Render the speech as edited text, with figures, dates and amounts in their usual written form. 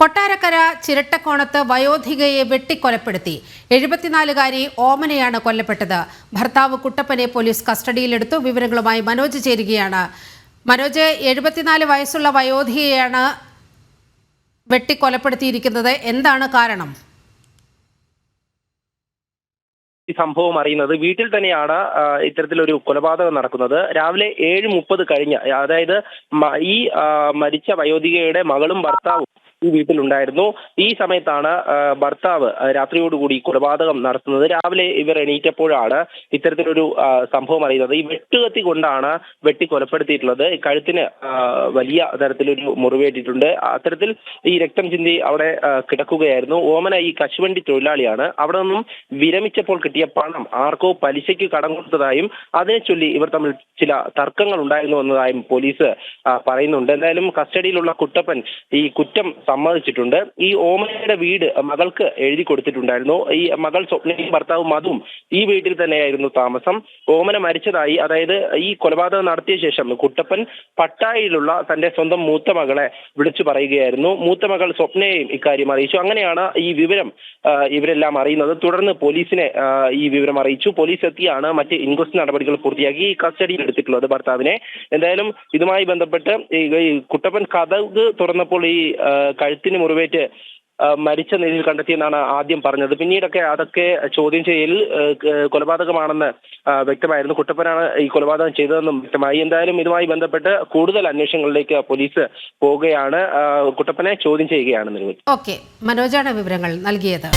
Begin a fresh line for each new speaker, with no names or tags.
കൊട്ടാരക്കര ചിരട്ടക്കോണത്ത് വയോധികയെ വെട്ടിക്കൊലപ്പെടുത്തി. 74-കാരി ഓമനയാണ് കൊല്ലപ്പെട്ടത്. ഭർത്താവ് കുട്ടപ്പനെ പോലീസ് കസ്റ്റഡിയിലെടുത്തു. വിവരങ്ങളുമായി മനോജ് ചേരുകയാണ്. മനോജ്, 74 വയസ്സുള്ള വയോധികയാണ് വെട്ടിക്കൊലപ്പെടുത്തിയിരിക്കുന്നത്. എന്താണ് കാരണം?
ഈ സംഭവം അറിയുന്നത് വീട്ടിൽ തന്നെയാണ് ഇത്തരത്തിലൊരു കൊലപാതകം നടക്കുന്നത്. രാവിലെ 7:30 കഴിഞ്ഞ്, അതായത് ഈ മരിച്ച വയോധികയുടെ മകളും ഭർത്താവും ഈ വീട്ടിലുണ്ടായിരുന്നു. ഈ സമയത്താണ് ഭർത്താവ് രാത്രിയോടുകൂടി കൊലപാതകം നടത്തുന്നത്. രാവിലെ ഇവർ എണീറ്റപ്പോഴാണ് ഇത്തരത്തിലൊരു സംഭവം അറിയുന്നത്. ഈ വെട്ടുകത്തി കൊണ്ടാണ് വെട്ടി കൊലപ്പെടുത്തിയിട്ടുള്ളത്. കഴുത്തിന് വലിയ തരത്തിലൊരു മുറിവേറ്റിട്ടുണ്ട്. അത്തരത്തിൽ ഈ രക്തം ചിന്തി അവിടെ കിടക്കുകയായിരുന്നു. ഓമന ഈ കശുവണ്ടി തൊഴിലാളിയാണ്. അവിടെ നിന്നും വിരമിച്ചപ്പോൾ കിട്ടിയ പണം ആർക്കോ പലിശയ്ക്ക് കടം കൊടുത്തതായും അതിനെ ചൊല്ലി ഇവർ തമ്മിൽ ചില തർക്കങ്ങൾ ഉണ്ടായിരുന്നു എന്നതായും പോലീസ് പറയുന്നുണ്ട്. എന്തായാലും കസ്റ്റഡിയിലുള്ള കുട്ടപ്പൻ ഈ കുറ്റം സമ്മതിച്ചിട്ടുണ്ട്. ഈ ഓമനയുടെ വീട് മകൾക്ക് എഴുതി കൊടുത്തിട്ടുണ്ടായിരുന്നു. ഈ മകൾ സ്വപ്നയും ഭർത്താവും മധുവും ഈ വീട്ടിൽ തന്നെയായിരുന്നു താമസം. ഓമന മരിച്ചതായി, അതായത് ഈ കൊലപാതകം നടത്തിയ ശേഷം കുട്ടപ്പൻ പട്ടായിലുള്ള തന്റെ സ്വന്തം മൂത്ത മകളെ വിളിച്ചു പറയുകയായിരുന്നു. മൂത്ത മകൾ സ്വപ്നയെയും ഇക്കാര്യം അറിയിച്ചു. അങ്ങനെയാണ് ഈ വിവരം ഇവരെല്ലാം അറിയുന്നത്. തുടർന്ന് പോലീസിനെ ഈ വിവരം അറിയിച്ചു. പോലീസ് എത്തിയാണ് മറ്റ് ഇൻക്വസ്റ്റ് നടപടികൾ പൂർത്തിയാക്കി കസ്റ്റഡിയിൽ എടുത്തിട്ടുള്ളത് ഭർത്താവിനെ. എന്തായാലും ഇതുമായി ബന്ധപ്പെട്ട് ഈ കുട്ടപ്പൻ കതക് തുറന്നപ്പോൾ ഈ കഴുത്തിന് മുറിവേറ്റ് മരിച്ച നിലയിൽ കണ്ടെത്തിയെന്നാണ് ആദ്യം പറഞ്ഞത്. പിന്നീടൊക്കെ അതൊക്കെ ചോദ്യം ചെയ്യലിൽ കൊലപാതകമാണെന്ന് വ്യക്തമായിരുന്നു. കുട്ടപ്പനാണ് ഈ കൊലപാതകം ചെയ്തതെന്നും വ്യക്തമായി. എന്തായാലും ഇതുമായി ബന്ധപ്പെട്ട് കൂടുതൽ അന്വേഷണങ്ങളിലേക്ക് പോലീസ് പോവുകയാണ്. കുട്ടപ്പനെ ചോദ്യം ചെയ്യുകയാണ്.
ഓക്കെ, മനോജാണ് വിവരങ്ങൾ നൽകിയത്.